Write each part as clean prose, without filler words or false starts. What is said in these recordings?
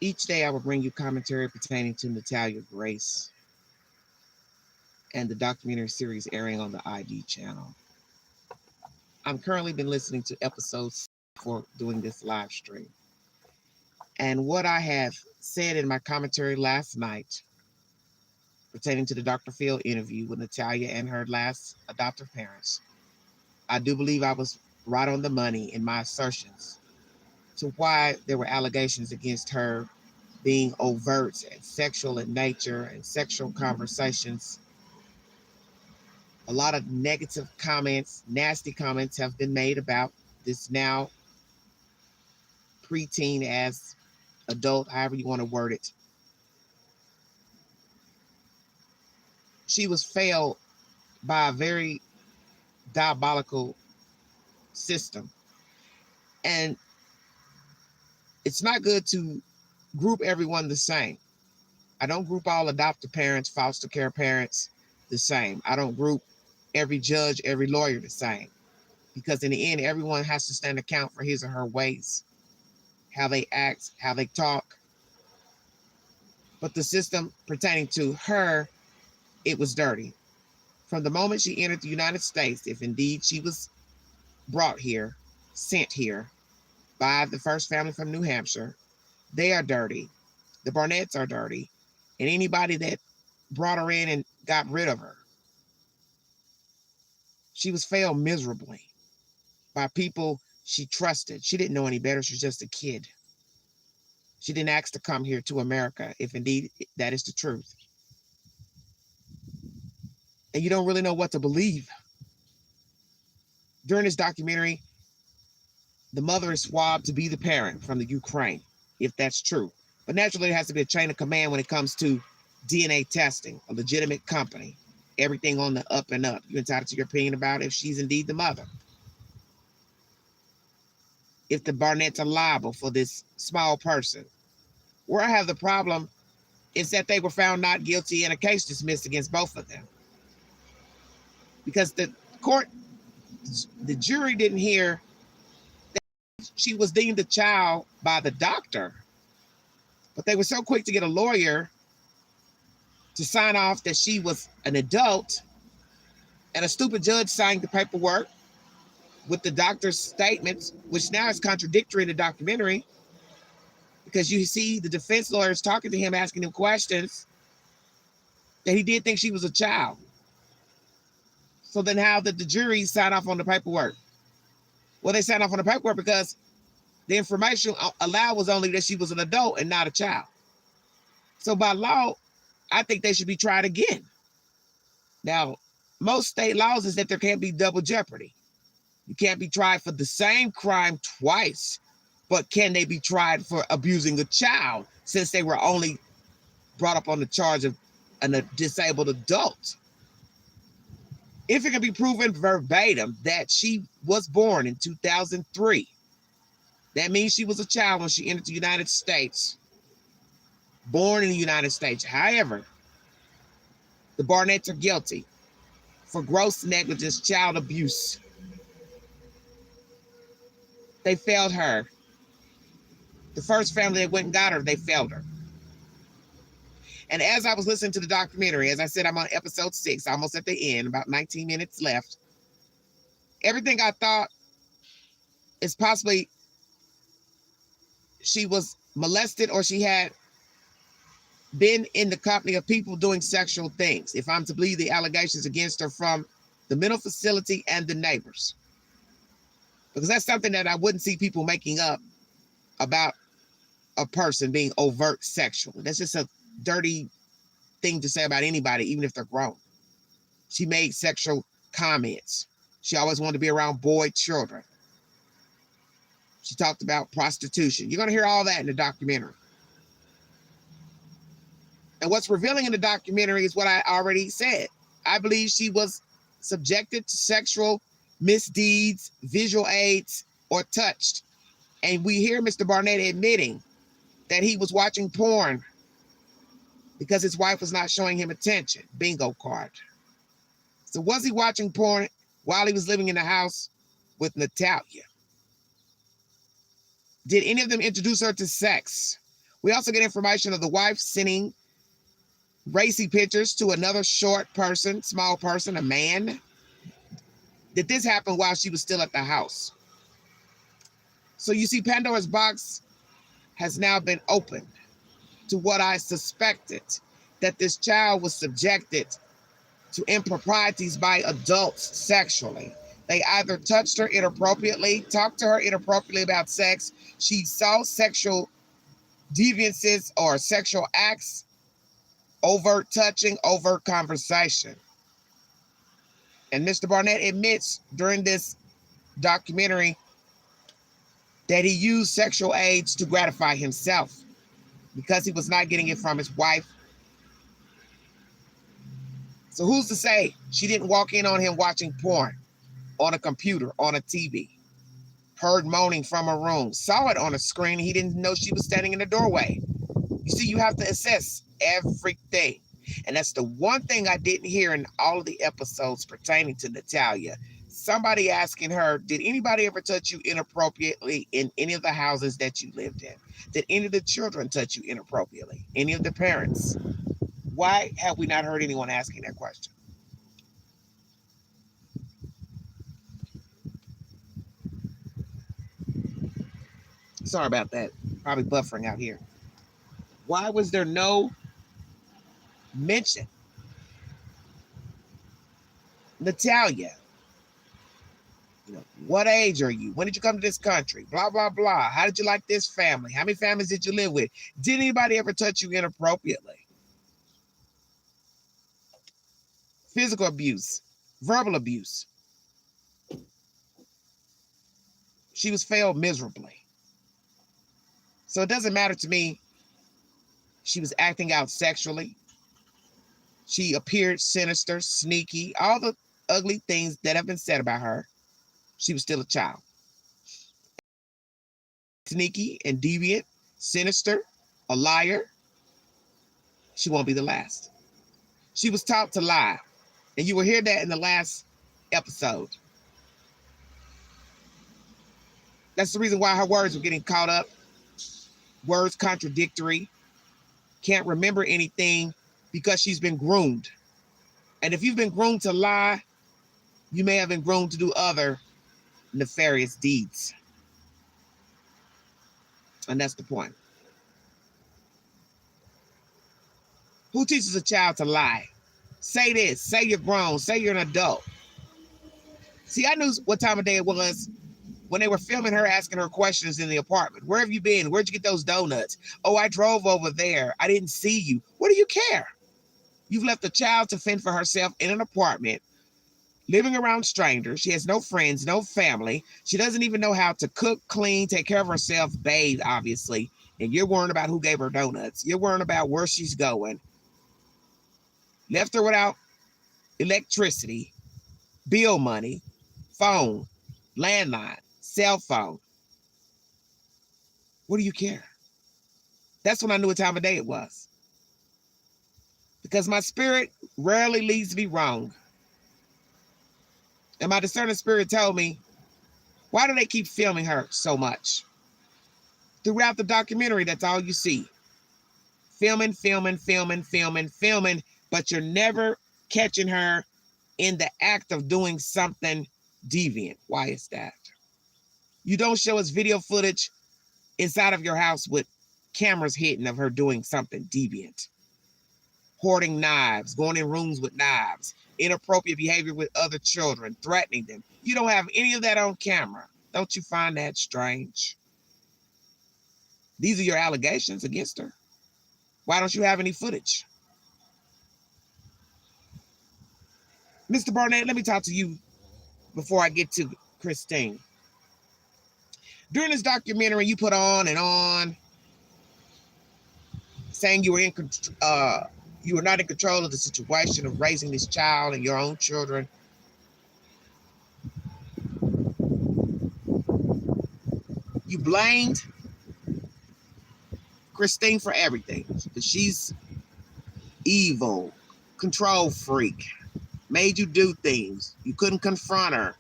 Each day I will bring you commentary pertaining to Natalia Grace and the documentary series airing on the ID channel. I'm currently been listening to episodes for doing this live stream. And what I have said in my commentary last night pertaining to the Dr. Phil interview with Natalia and her last adoptive parents, I do believe I was right on the money in my assertions to why there were allegations against her being overt and sexual in nature and sexual conversations. A lot of negative comments, nasty comments have been made about this now preteen as adult, however you want to word it. She was failed by a very diabolical system. And it's not good to group everyone the same. I don't group all adoptive parents, foster care parents the same. I don't group every judge, every lawyer the same. Because in the end, everyone has to stand account for his or her ways, how they act, how they talk. But the system pertaining to her, it was dirty. From the moment she entered the United States, if indeed she was brought here, sent here by the first family from New Hampshire, they are dirty. The Barnetts are dirty. And anybody that brought her in and got rid of her, she was failed miserably by people she trusted. She didn't know any better. She was just a kid. She didn't ask to come here to America, if indeed that is the truth. And you don't really know what to believe. During this documentary, the mother is swabbed to be the parent from the Ukraine, if that's true. But naturally, there has to be a chain of command when it comes to DNA testing, a legitimate company, everything on the up and up. You're entitled to your opinion about if she's indeed the mother. If the Barnetts are liable for this small person. Where I have the problem is that they were found not guilty and a case dismissed against both of them. Because the court, the jury didn't hear that she was deemed a child by the doctor. But they were so quick to get a lawyer to sign off that she was an adult, and a stupid judge signed the paperwork with the doctor's statements, which now is contradictory in the documentary, because you see the defense lawyers talking to him, asking him questions, that he did think she was a child. So then how did the jury sign off on the paperwork? Well, they signed off on the paperwork because the information allowed was only that she was an adult and not a child. So by law, I think they should be tried again. Now, most state laws is that there can't be double jeopardy. You can't be tried for the same crime twice, but can they be tried for abusing a child since they were only brought up on the charge of a disabled adult? If it can be proven verbatim that she was born in 2003, that means she was a child when she entered the United States, born in the United States. However, the Barnetts are guilty for gross negligence, child abuse. They failed her. The first family that went and got her, they failed her. And as I was listening to the documentary, as I said, I'm on episode 6, almost at the end, about 19 minutes left. Everything I thought is possibly she was molested or she had been in the company of people doing sexual things, if I'm to believe the allegations against her from the mental facility and the neighbors. Because that's something that I wouldn't see people making up about a person being overt sexual. That's just a dirty thing to say about anybody, even if they're grown. She made sexual comments. She always wanted to be around boy children. She talked about prostitution. You're going to hear all that in the documentary. And what's revealing in the documentary is what I already said. I believe she was subjected to sexual misdeeds, visual aids, or touched. And we hear Mr. Barnett admitting that he was watching porn because his wife was not showing him attention. Bingo card. So was he watching porn while he was living in the house with Natalia? Did any of them introduce her to sex? We also get information of the wife sending racy pictures to another short person, small person, a man. Did this happen while she was still at the house? So you see, Pandora's box has now been opened to what I suspected, that this child was subjected to improprieties by adults sexually. They either touched her inappropriately, talked to her inappropriately about sex. She saw sexual deviances or sexual acts, overt touching, overt conversation. And Mr. Barnett admits during this documentary that he used sexual aids to gratify himself because he was not getting it from his wife. So who's to say she didn't walk in on him watching porn on a computer, on a TV, heard moaning from her room, saw it on a screen, he didn't know she was standing in the doorway. You see, you have to assess everything. And that's the one thing I didn't hear in all of the episodes pertaining to NATALIA. Somebody asking her, did anybody ever touch you inappropriately in any of the houses that you lived in? Did any of the children touch you inappropriately? Any of the parents? Why have we not heard anyone asking that question? Sorry about that. Probably buffering out here. Why was there no mention? NATALIA, what age are you? When did you come to this country? Blah, blah, blah. How did you like this family? How many families did you live with? Did anybody ever touch you inappropriately? Physical abuse, verbal abuse. She was failed miserably. So it doesn't matter to me. She was acting out sexually. She appeared sinister, sneaky, all the ugly things that have been said about her. She was still a child. Sneaky and deviant, sinister, a liar. She won't be the last. She was taught to lie. And you will hear that in the last episode. That's the reason why her words were getting caught up. Words contradictory. Can't remember anything because she's been groomed. And if you've been groomed to lie, you may have been groomed to do other nefarious deeds. And that's the point. Who teaches a child to lie? Say this, say you're grown, say you're an adult. See, I knew what time of day it was when they were filming her, asking her questions in the apartment. Where have you been? Where'd you get those donuts? Oh, I drove over there. I didn't see you. What do you care? You've left a child to fend for herself in an apartment, living around strangers. She has no friends, no family. She doesn't even know how to cook, clean, take care of herself, bathe, obviously. And you're worrying about who gave her donuts. You're worrying about where she's going. Left her without electricity, bill money, phone, landline, cell phone. What do you care? That's when I knew what time of day it was. Because my spirit rarely leads me wrong. And my discerning spirit told me, why do they keep filming her so much? Throughout the documentary, that's all you see. Filming, filming, filming, filming, filming, but you're never catching her in the act of doing something deviant. Why is that? You don't show us video footage inside of your house with cameras hidden of her doing something deviant. Hoarding knives, going in rooms with knives, inappropriate behavior with other children, threatening them. You don't have any of that on camera. Don't you find that strange? These are your allegations against her. Why don't you have any footage? Mr. Barnett, let me talk to you before I get to Christine. During this documentary, you put on and on, saying you were not in control of the situation of raising this child and your own children. You blamed Christine for everything. She's evil, control freak, made you do things. You couldn't confront her.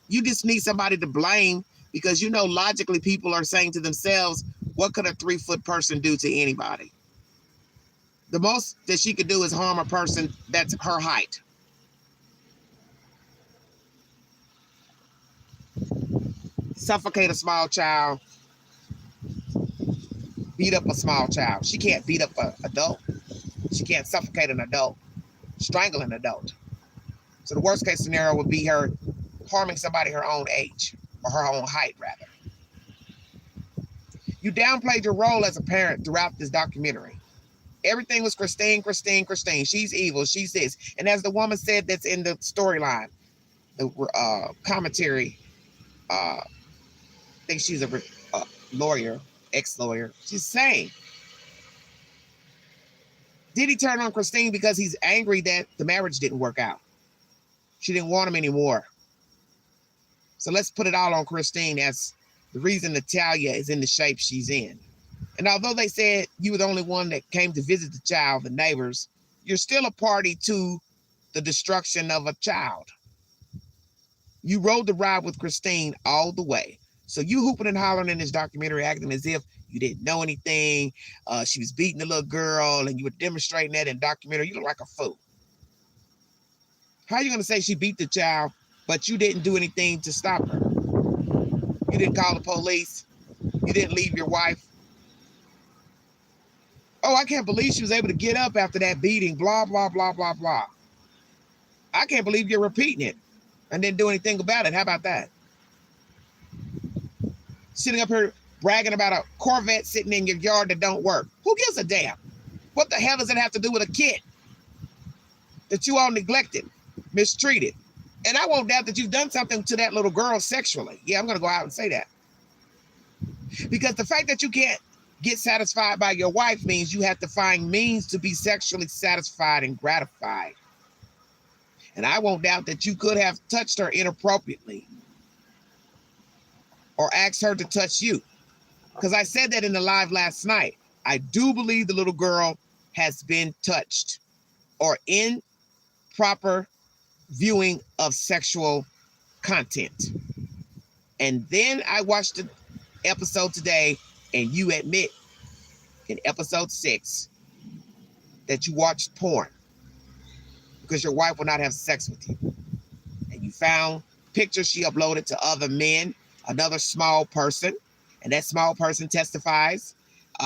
You just need somebody to blame because you know logically people are saying to themselves, What could a 3-foot person do to anybody? The most that she could do is harm a person that's her height. Suffocate a small child. Beat up a small child. She can't beat up an adult. She can't suffocate an adult. Strangle an adult. So the worst case scenario would be her harming somebody her own age, or her own height, rather. You downplayed your role as a parent throughout this documentary. Everything was Christine, Christine, Christine. She's evil. She's this. And as the woman said that's in the storyline, the commentary, I think she's a lawyer, ex-lawyer. She's saying, did he turn on Christine because he's angry that the marriage didn't work out? She didn't want him anymore. So let's put it all on Christine as the reason Natalia is in the shape she's in. And although they said you were the only one that came to visit the child, the neighbors, you're still a party to the destruction of a child. You rode the ride with Christine all the way. So you hooping and hollering in this documentary, acting as if you didn't know anything. She was beating the little girl and you were demonstrating that in documentary. You look like a fool. How are you going to say she beat the child, but you didn't do anything to stop her? You didn't call the police. You didn't leave your wife. Oh, I can't believe she was able to get up after that beating, blah, blah, blah, blah, blah. I can't believe you're repeating it and didn't do anything about it. How about that? Sitting up here bragging about a Corvette sitting in your yard that don't work. Who gives a damn? What the hell does it have to do with a kid that you all neglected, mistreated? And I won't doubt that you've done something to that little girl sexually. Yeah, I'm going to go out and say that. Because the fact that you can't get satisfied by your wife means you have to find means to be sexually satisfied and gratified. And I won't doubt that you could have touched her inappropriately or asked her to touch you. Because I said that in the live last night. I do believe the little girl has been touched or in proper viewing of sexual content. And then I watched the episode today, and you admit in episode 6 that you watched porn because your wife will not have sex with you. And you found pictures she uploaded to other men, another small person, and that small person testifies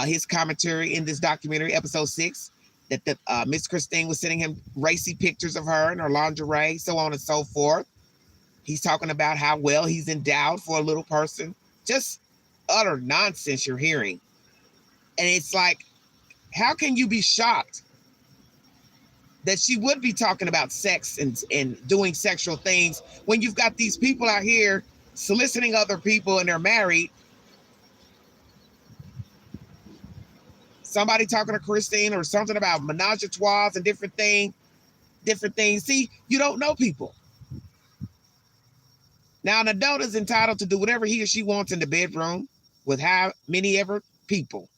his commentary in this documentary, episode 6, that Miss Christine was sending him racy pictures of her in her lingerie, so on and so forth. He's talking about how well he's endowed for a little person. Just utter nonsense you're hearing. And it's like, how can you be shocked that she would be talking about sex and doing sexual things when you've got these people out here soliciting other people and they're married? Somebody talking to Christine or something about menage a trois and different things. See, you don't know people. Now, an adult is entitled to do whatever he or she wants in the bedroom with how many ever people.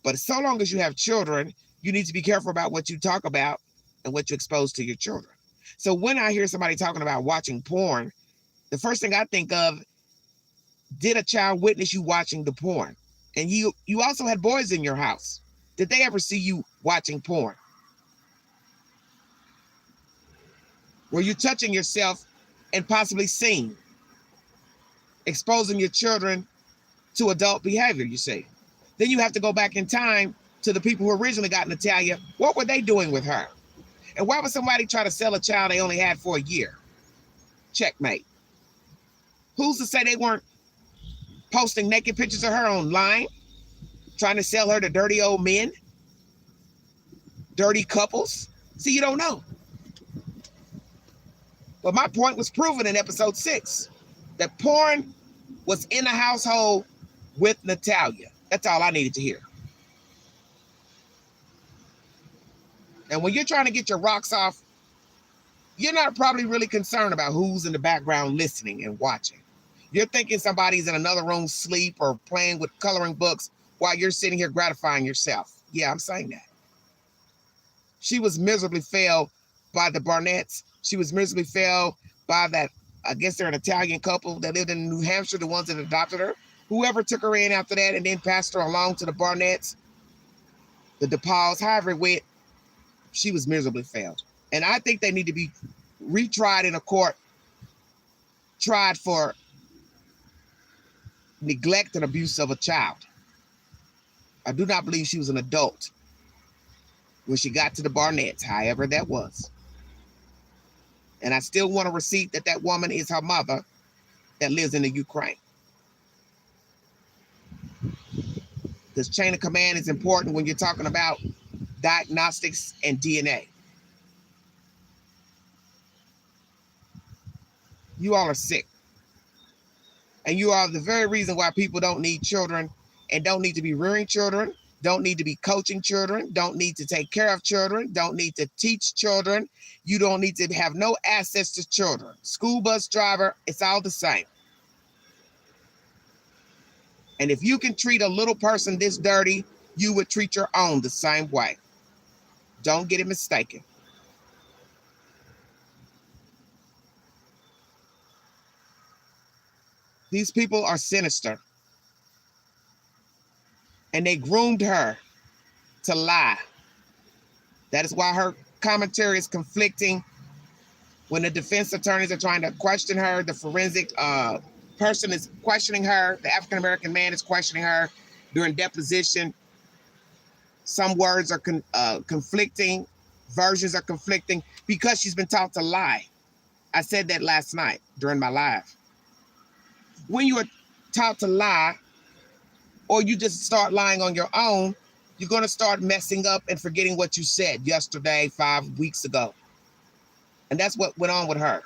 But so long as you have children, you need to be careful about what you talk about and what you expose to your children. So when I hear somebody talking about watching porn, the first thing I think of, did a child witness you watching the porn? And you also had boys in your house. Did they ever see you watching porn? Were you touching yourself and possibly seeing, exposing your children to adult behavior, you see? Then you have to go back in time to the people who originally got Natalia. What were they doing with her? And why would somebody try to sell a child they only had for a year? Checkmate. Who's to say they weren't posting naked pictures of her online, trying to sell her to dirty old men, dirty couples? See, you don't know. But my point was proven in episode 6, that porn was in the household with Natalia. That's all I needed to hear. And when you're trying to get your rocks off, you're not probably really concerned about who's in the background listening and watching. You're thinking somebody's in another room asleep or playing with coloring books while you're sitting here gratifying yourself. Yeah, I'm saying that. She was miserably failed by the Barnetts. She was miserably failed by that, I guess they're an Italian couple that lived in New Hampshire, the ones that adopted her. whoever took her in after that and then passed her along to the Barnetts, the DePauls, however it went, she was miserably failed. And I think they need to be retried in a court, tried for neglect and abuse of a child. I do not believe she was an adult when she got to the Barnetts, however that was. And I still want a receipt that that woman is her mother that lives in the Ukraine. Because chain of command is important when you're talking about diagnostics and DNA. You all are sick. And you are the very reason why people don't need children and don't need to be rearing children, don't need to be coaching children, don't need to take care of children, don't need to teach children. You don't need to have no access to children. School bus driver, it's all the same. And if you can treat a little person this dirty, you would treat your own the same way. Don't get it mistaken. These people are sinister. And they groomed her to lie. That is why her commentary is conflicting. When the defense attorneys are trying to question her, the forensic person is questioning her, the African-American man is questioning her during deposition. Some words are conflicting, versions are conflicting because she's been taught to lie. I said that last night during my live. When you are taught to lie, or you just start lying on your own, you're going to start messing up and forgetting what you said yesterday, 5 weeks ago. And that's what went on with her.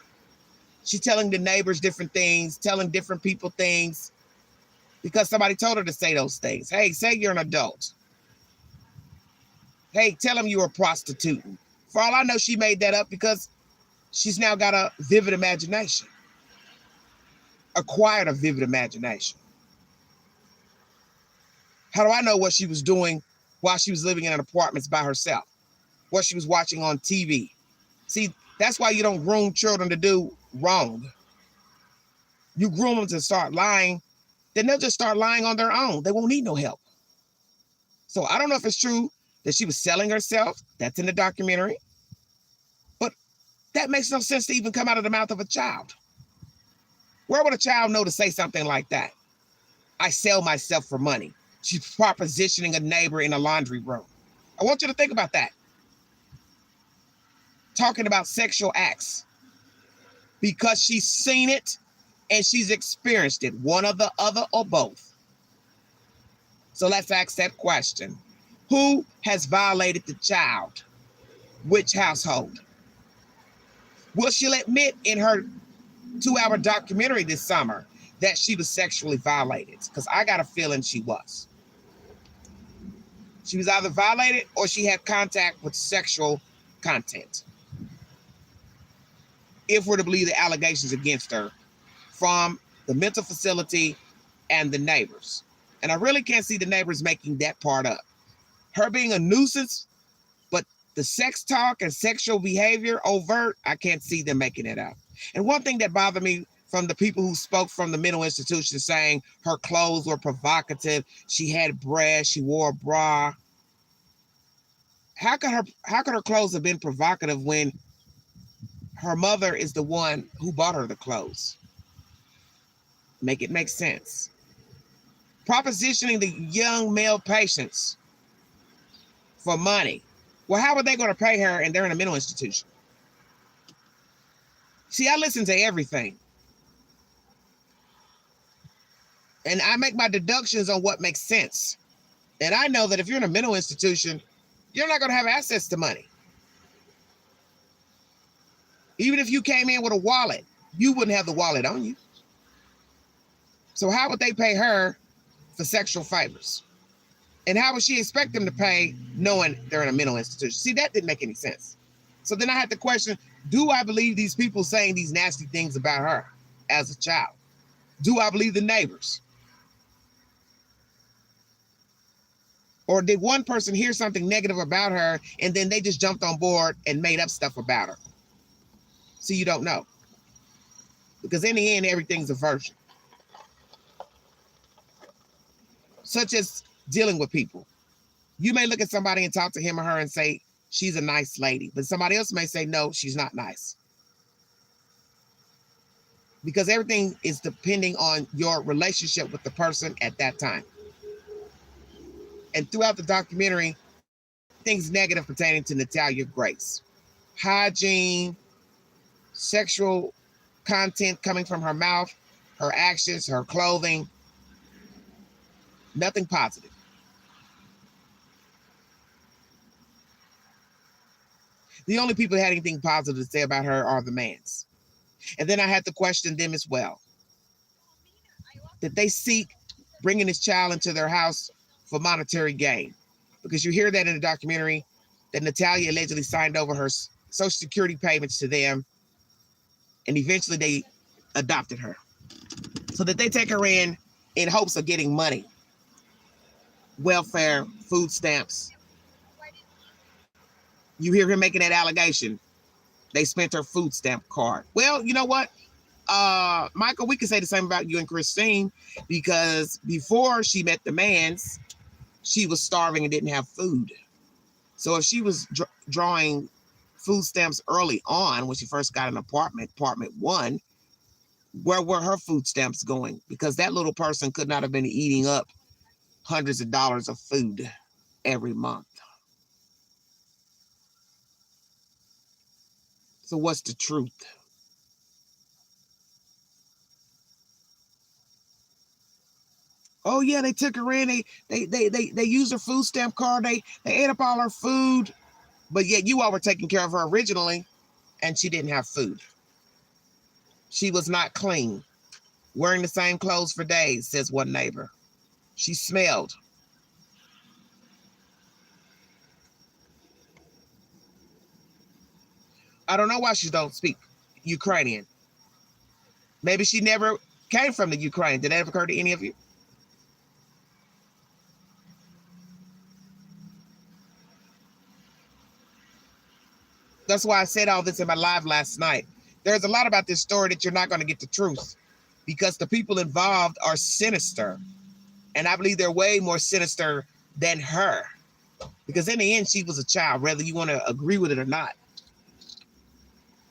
She's telling the neighbors different things, telling different people things because somebody told her to say those things. Hey, say you're an adult. Hey, tell them you're a prostitute. For all I know, she made that up because she's now got a vivid imagination. Acquired a vivid imagination. How do I know what she was doing while she was living in an apartment by herself? What she was watching on TV? See, that's why you don't groom children to do wrong. You groom them to start lying, then they'll just start lying on their own. They won't need no help. So I don't know if it's true that she was selling herself. That's in the documentary. But that makes no sense to even come out of the mouth of a child. Where would a child know to say something like that? I sell myself for money. She's propositioning a neighbor in a laundry room. I want you to think about that. Talking about sexual acts. Because she's seen it and she's experienced it. One or the other or both. So let's ask that question. Who has violated the child? Which household? Will she admit in her 2-hour documentary this summer that she was sexually violated? Because I got a feeling she was. She was either violated or she had contact with sexual content. If we're to believe the allegations against her from the mental facility and the neighbors. And I really can't see the neighbors making that part up. Her being a nuisance, but the sex talk and sexual behavior overt, I can't see them making it up. And one thing that bothered me from the people who spoke from the mental institution saying her clothes were provocative, she had breasts, she wore a bra. How could her clothes have been provocative when her mother is the one who bought her the clothes? Make it make sense. Propositioning the young male patients for money. Well, how are they going to pay her and they're in a mental institution? See, I listen to everything. And I make my deductions on what makes sense. And I know that if you're in a mental institution, you're not going to have access to money. Even if you came in with a wallet, you wouldn't have the wallet on you. So how would they pay her for sexual favors? And how would she expect them to pay knowing they're in a mental institution? See, that didn't make any sense. So then I had to question, do I believe these people saying these nasty things about her as a child? Do I believe the neighbors? Or did one person hear something negative about her and then they just jumped on board and made up stuff about her? See, you don't know. Because in the end, everything's a version. such as dealing with people. You may look at somebody and talk to him or her and say, she's a nice lady, but somebody else may say, no, she's not nice. Because everything is depending on your relationship with the person at that time. And throughout the documentary, things negative pertaining to Natalia Grace. Hygiene, sexual content coming from her mouth, her actions, her clothing, nothing positive. The only people that had anything positive to say about her are the mans. And then I had to question them as well. Did they seek bringing this child into their house for monetary gain? Because you hear that in the documentary, that Natalia allegedly signed over her Social Security payments to them, and eventually they adopted her. So that they take her in hopes of getting money, welfare, food stamps. You hear him making that allegation. They spent her food stamp card. Well, you know what? Michael, we can say the same about you and Christine, because before she met the mans, she was starving and didn't have food. So if she was drawing food stamps early on when she first got an apartment 1, where were her food stamps going? Because that little person could not have been eating up hundreds of dollars of food every month. So what's the truth? Oh yeah, they took her in. They used her food stamp card. They ate up all her food, but yet you all were taking care of her originally, and she didn't have food. She was not clean, wearing the same clothes for days, says one neighbor. She smelled. I don't know why she don't speak Ukrainian. Maybe she never came from the Ukraine. Did that ever occur to any of you? That's why I said all this in my live last night. There's a lot about this story that you're not going to get the truth, because the people involved are sinister. And I believe they're way more sinister than her. Because in the end, she was a child, whether you want to agree with it or not.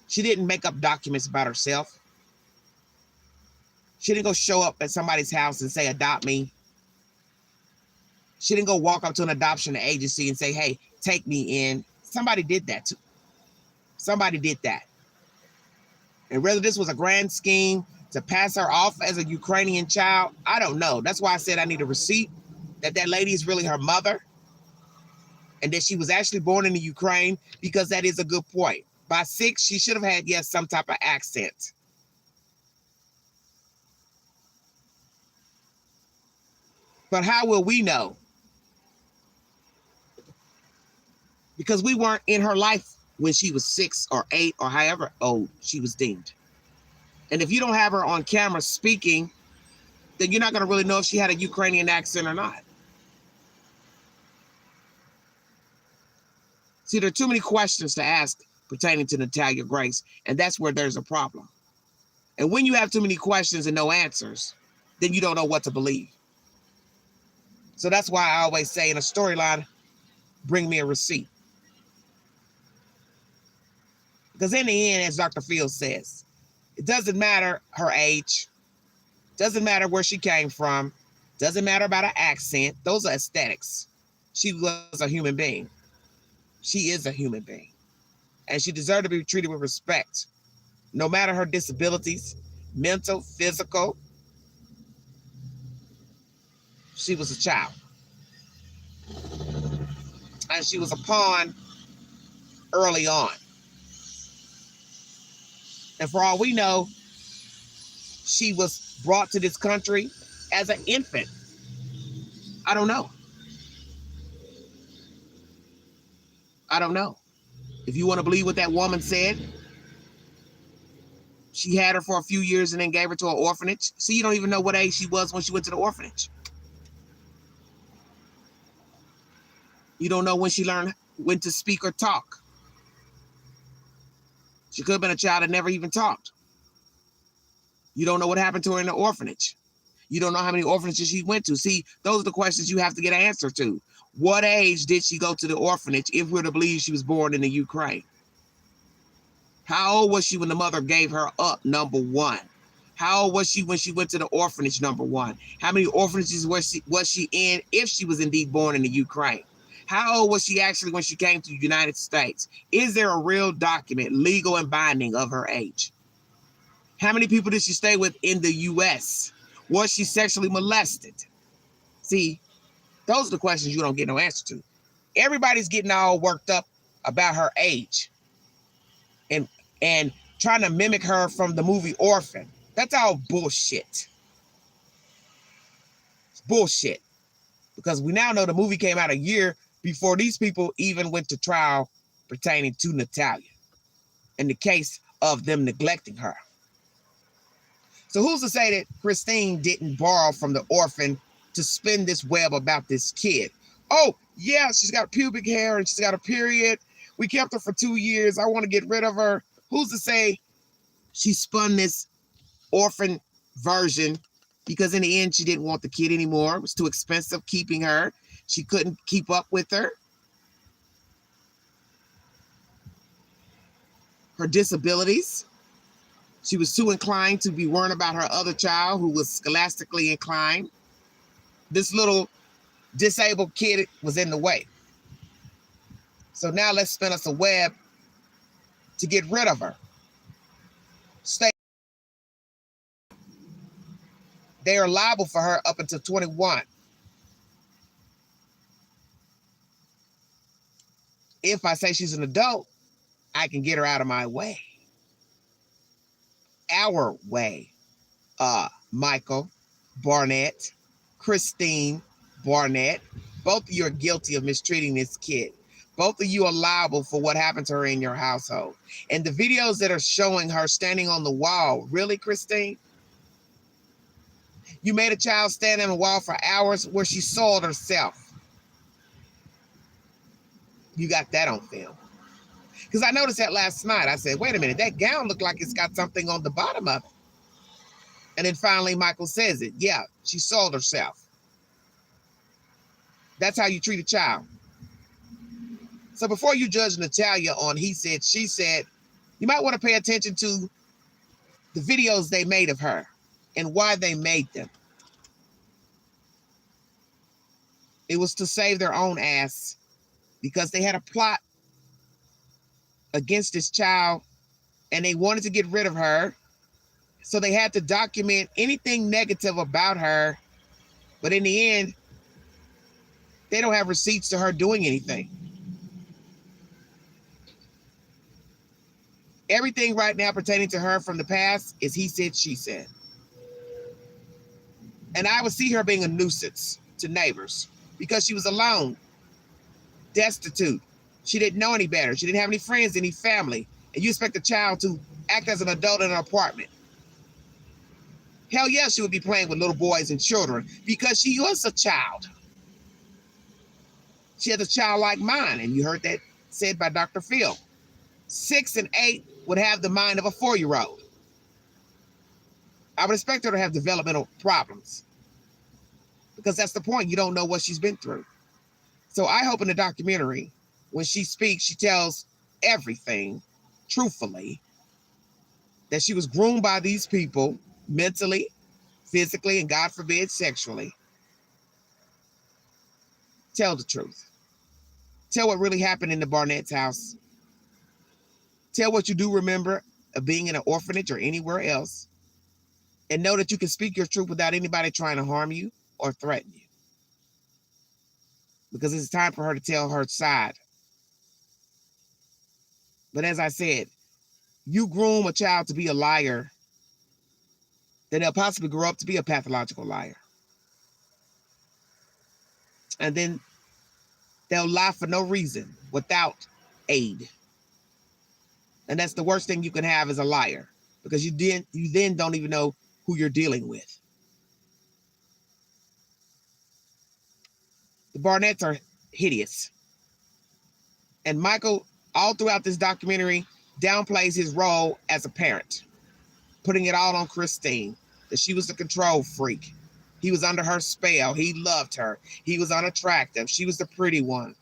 She didn't make up documents about herself. She didn't go show up at somebody's house and say, adopt me. She didn't go walk up to an adoption agency and say, hey, take me in. Somebody did that too. Somebody did that. And whether this was a grand scheme to pass her off as a Ukrainian child, I don't know. That's why I said I need a receipt that lady is really her mother, and that she was actually born in the Ukraine, because that is a good point. By 6, she should have had, yes, some type of accent. But how will we know? Because we weren't in her life when she was 6 or 8 or however old she was deemed. And if you don't have her on camera speaking, then you're not going to really know if she had a Ukrainian accent or not. See, there are too many questions to ask pertaining to Natalia Grace, and that's where there's a problem. And when you have too many questions and no answers, then you don't know what to believe. So that's why I always say in a storyline, bring me a receipt. Because in the end, as Dr. Fields says, it doesn't matter her age, doesn't matter where she came from, doesn't matter about her accent. Those are aesthetics. She was a human being. She is a human being. And she deserved to be treated with respect, no matter her disabilities, mental, physical. She was a child. And she was a pawn early on. And for all we know, she was brought to this country as an infant. I don't know. I don't know. If you want to believe what that woman said, she had her for a few years and then gave her to an orphanage. See, you don't even know what age she was when she went to the orphanage. You don't know when she learned when to speak or talk. She could have been a child that never even talked. You don't know what happened to her in the orphanage. You don't know how many orphanages she went to. See, those are the questions you have to get an answer to. What age did she go to the orphanage if we're to believe she was born in the Ukraine? How old was she when the mother gave her up, number one? How old was she when she went to the orphanage, number one? How many orphanages was she in if she was indeed born in the Ukraine? How old was she actually when she came to the United States? Is there a real document, legal and binding, of her age? How many people did she stay with in the U.S.? Was she sexually molested? See, those are the questions you don't get no answer to. Everybody's getting all worked up about her age and trying to mimic her from the movie Orphan. That's all bullshit. It's bullshit. Because we now know the movie came out a year before these people even went to trial pertaining to NATALIA in the case of them neglecting her. So who's to say that Christine didn't borrow from the orphan to spin this web about this kid? Oh, yeah, she's got pubic hair and she's got a period. We kept her for 2 years. I want to get rid of her. Who's to say she spun this orphan version because in the end she didn't want the kid anymore? It was too expensive keeping her. She couldn't keep up with her. Her disabilities. She was too inclined to be worrying about her other child who was scholastically inclined. This little disabled kid was in the way. So now let's spin us a web to get rid of her. They are liable for her up until 21. If I say she's an adult, I can get her out of my way. Our way. Michael Barnett, Christine Barnett, both of you are guilty of mistreating this kid. Both of you are liable for what happened to her in your household. And the videos that are showing her standing on the wall, really, Christine? You made a child stand on the wall for hours where she soiled herself. You got that on film. Because I noticed that last night. I said, wait a minute, that gown looked like it's got something on the bottom of it. And then finally, Michael says it. Yeah, she soiled herself. That's how you treat a child. So before you judge Natalia on he said, she said, you might want to pay attention to the videos they made of her and why they made them. It was to save their own ass because they had a plot against this child and they wanted to get rid of her. So they had to document anything negative about her. But in the end, they don't have receipts to her doing anything. Everything right now pertaining to her from the past is he said, she said. And I would see her being a nuisance to neighbors because she was alone, destitute. She didn't know any better. She didn't have any friends, any family. And you expect a child to act as an adult in an apartment. Hell yeah, she would be playing with little boys and children because she was a child. She has a childlike mind, and you heard that said by Dr. Phil. 6 and 8 would have the mind of a 4-year-old. I would expect her to have developmental problems because that's the point. You don't know what she's been through. So I hope in the documentary, when she speaks, she tells everything truthfully, that she was groomed by these people mentally, physically, and God forbid, sexually. Tell the truth. Tell what really happened in the Barnett's house. Tell what you do remember of being in an orphanage or anywhere else. And know that you can speak your truth without anybody trying to harm you or threaten you. Because it's time for her to tell her side. But as I said, you groom a child to be a liar, then they'll possibly grow up to be a pathological liar. And then they'll lie for no reason without aid. And that's the worst thing you can have as a liar, because you then don't even know who you're dealing with. The Barnetts are hideous. And Michael, all throughout this documentary, downplays his role as a parent, putting it all on Christine, that she was the control freak. He was under her spell. He loved her. He was unattractive. She was the pretty one.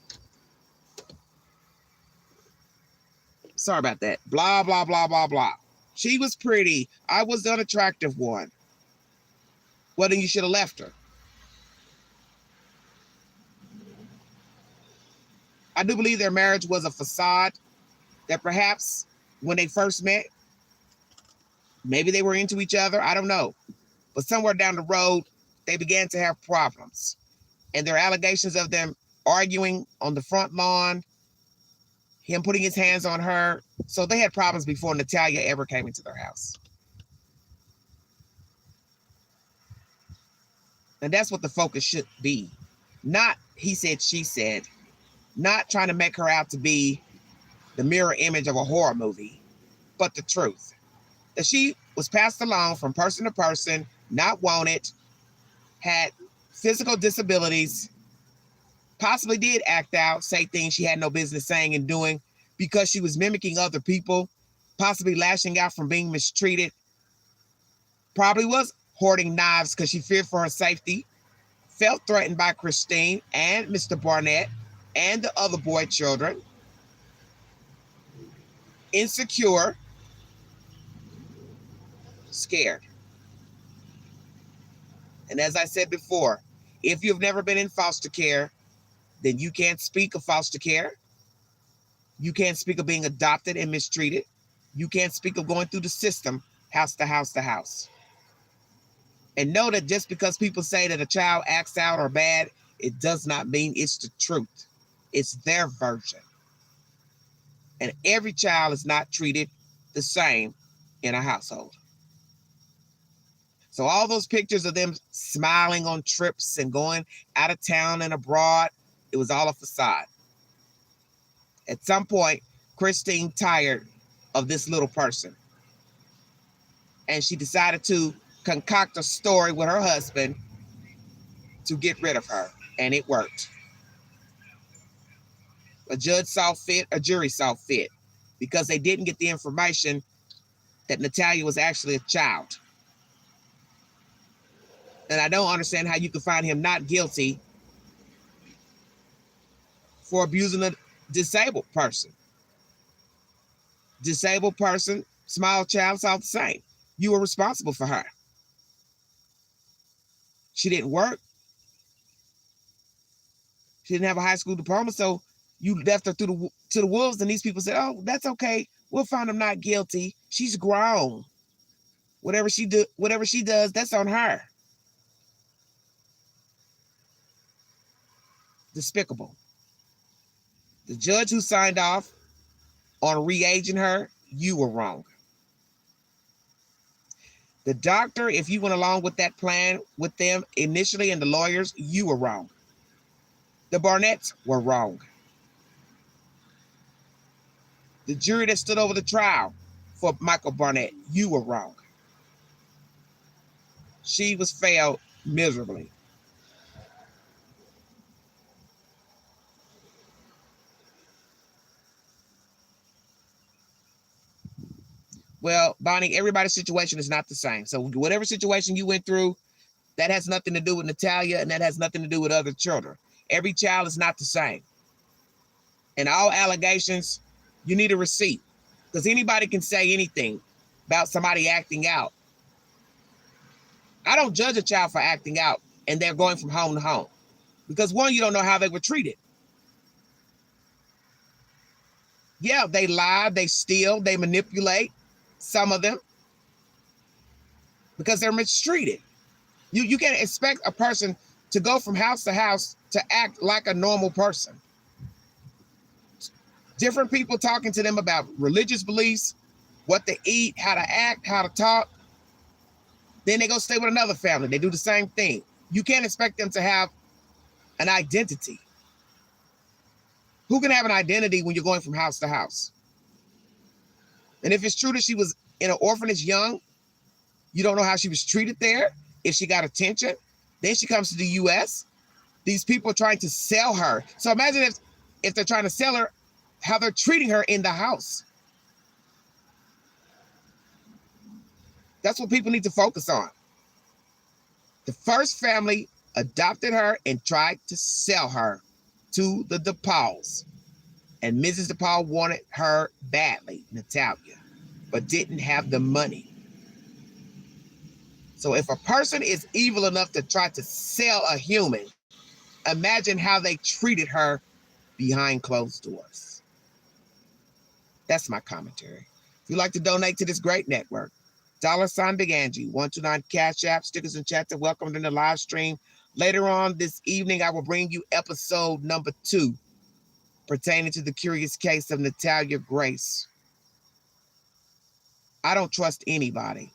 Sorry about that. Blah, blah, blah, blah, blah. She was pretty. I was the unattractive one. Well, then you should have left her. I do believe their marriage was a facade, that perhaps when they first met, maybe they were into each other. I don't know. But somewhere down the road, they began to have problems. And there are allegations of them arguing on the front lawn, him putting his hands on her. So they had problems before Natalia ever came into their house. And that's what the focus should be. Not he said, she said. Not trying to make her out to be the mirror image of a horror movie, but the truth. That she was passed along from person to person, not wanted, had physical disabilities, possibly did act out, say things she had no business saying and doing because she was mimicking other people, possibly lashing out from being mistreated, probably was hoarding knives because she feared for her safety, felt threatened by Christine and Mr. Barnett and the other boy children, insecure, scared. And as I said before, if you've never been in foster care, then you can't speak of foster care. You can't speak of being adopted and mistreated. You can't speak of going through the system, house to house to house. And know that just because people say that a child acts out or bad, it does not mean it's the truth. It's their version. And every child is not treated the same in a household. So all those pictures of them smiling on trips and going out of town and abroad, it was all a facade. At some point, Christine tired of this little person. And she decided to concoct a story with her husband to get rid of her. And it worked. A judge saw fit, a jury saw fit, because they didn't get the information that Natalia was actually a child. And I don't understand how you could find him not guilty for abusing a disabled person. Disabled person, small child, it's all the same. You were responsible for her. She didn't work. She didn't have a high school diploma, so you left her to the wolves, and these people said, oh, that's okay. We'll find him not guilty. She's grown. Whatever she does, that's on her. Despicable. The judge who signed off on re-aging her, you were wrong. The doctor, if you went along with that plan with them initially and the lawyers, you were wrong. The Barnetts were wrong. The jury that stood over the trial for Michael Barnett, you were wrong. She was failed miserably. Well, Bonnie, everybody's situation is not the same. So whatever situation you went through, that has nothing to do with Natalia, and that has nothing to do with other children. Every child is not the same. And all allegations, you need a receipt, because anybody can say anything about somebody acting out. I don't judge a child for acting out and they're going from home to home, because one, you don't know how they were treated. Yeah, they lie, they steal, they manipulate, some of them, because they're mistreated. You can't expect a person to go from house to house to act like a normal person. Different people talking to them about religious beliefs, what to eat, how to act, how to talk. Then they go stay with another family. They do the same thing. You can't expect them to have an identity. Who can have an identity when you're going from house to house? And if it's true that she was in an orphanage young, you don't know how she was treated there, if she got attention. Then she comes to the U.S. These people are trying to sell her. So imagine if they're trying to sell her, how they're treating her in the house. That's what people need to focus on. The first family adopted her and tried to sell her to the DePauls. And Mrs. DePaul wanted her badly, Natalia, but didn't have the money. So if a person is evil enough to try to sell a human, imagine how they treated her behind closed doors. That's my commentary. If you'd like to donate to this great network, $ Big Angie, 129 Cash App, stickers and chat to welcome in the live stream. Later on this evening, I will bring you episode number 2 pertaining to the curious case of Natalia Grace. I don't trust anybody.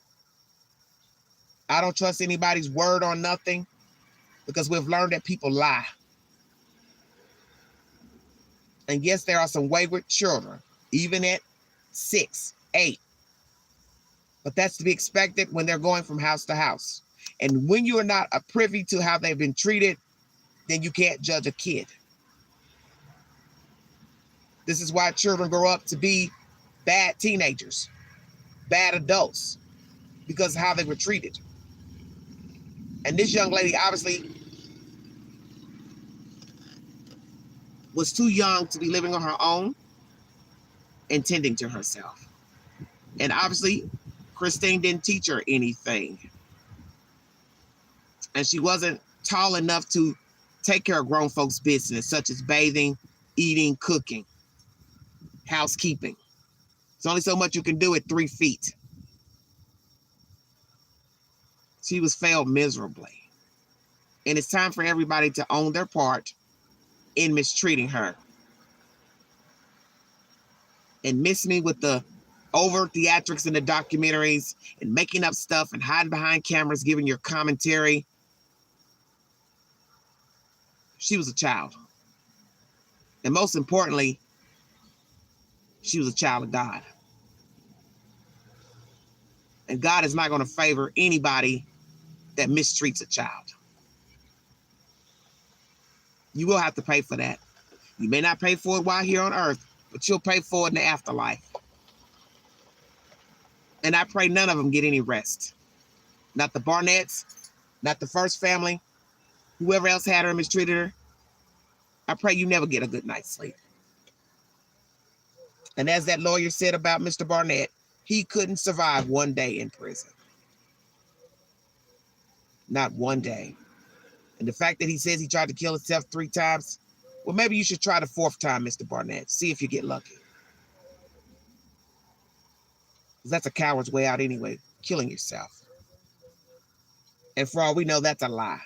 I don't trust anybody's word on nothing because we've learned that people lie. And yes, there are some wayward children, even at 6, 8. But that's to be expected when they're going from house to house. And when you are not privy to how they've been treated, then you can't judge a kid. This is why children grow up to be bad teenagers, bad adults, because of how they were treated. And this young lady obviously was too young to be living on her own and tending to herself. And obviously, Christine didn't teach her anything. And she wasn't tall enough to take care of grown folks' business, such as bathing, eating, cooking, housekeeping. There's only so much you can do at 3 feet. She was failed miserably. And it's time for everybody to own their part in mistreating her. And miss me with the over theatrics in the documentaries and making up stuff and hiding behind cameras, giving your commentary. She was a child. And most importantly, she was a child of God. And God is not going to favor anybody that mistreats a child. You will have to pay for that. You may not pay for it while here on earth, but you'll pay for it in the afterlife. And I pray none of them get any rest. Not the Barnetts, not the first family, whoever else had her and mistreated her. I pray you never get a good night's sleep. And as that lawyer said about Mr. Barnett, he couldn't survive one day in prison. Not one day. And the fact that he says he tried to kill himself 3 times, well, maybe you should try the 4th time, Mr. Barnett. See if you get lucky. Because that's a coward's way out anyway, killing yourself. And for all we know, that's a lie.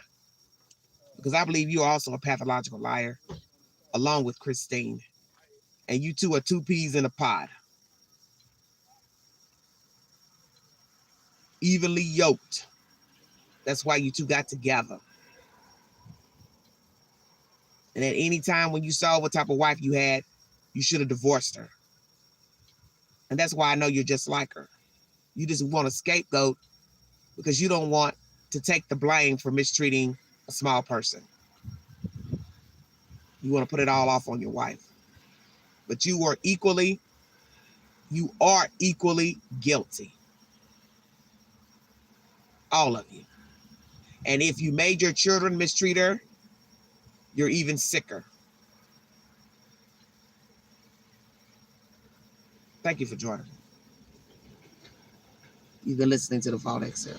Because I believe you are also a pathological liar, along with Christine. And you two are 2 peas in a pod. Evenly yoked. That's why you two got together. And at any time when you saw what type of wife you had, you should have divorced her. And that's why I know you're just like her. You just want a scapegoat because you don't want to take the blame for mistreating a small person. You want to put it all off on your wife. But you are equally guilty. All of you. And if you made your children mistreat her, you're even sicker. Thank you for joining me. You've been listening to The Fault XL.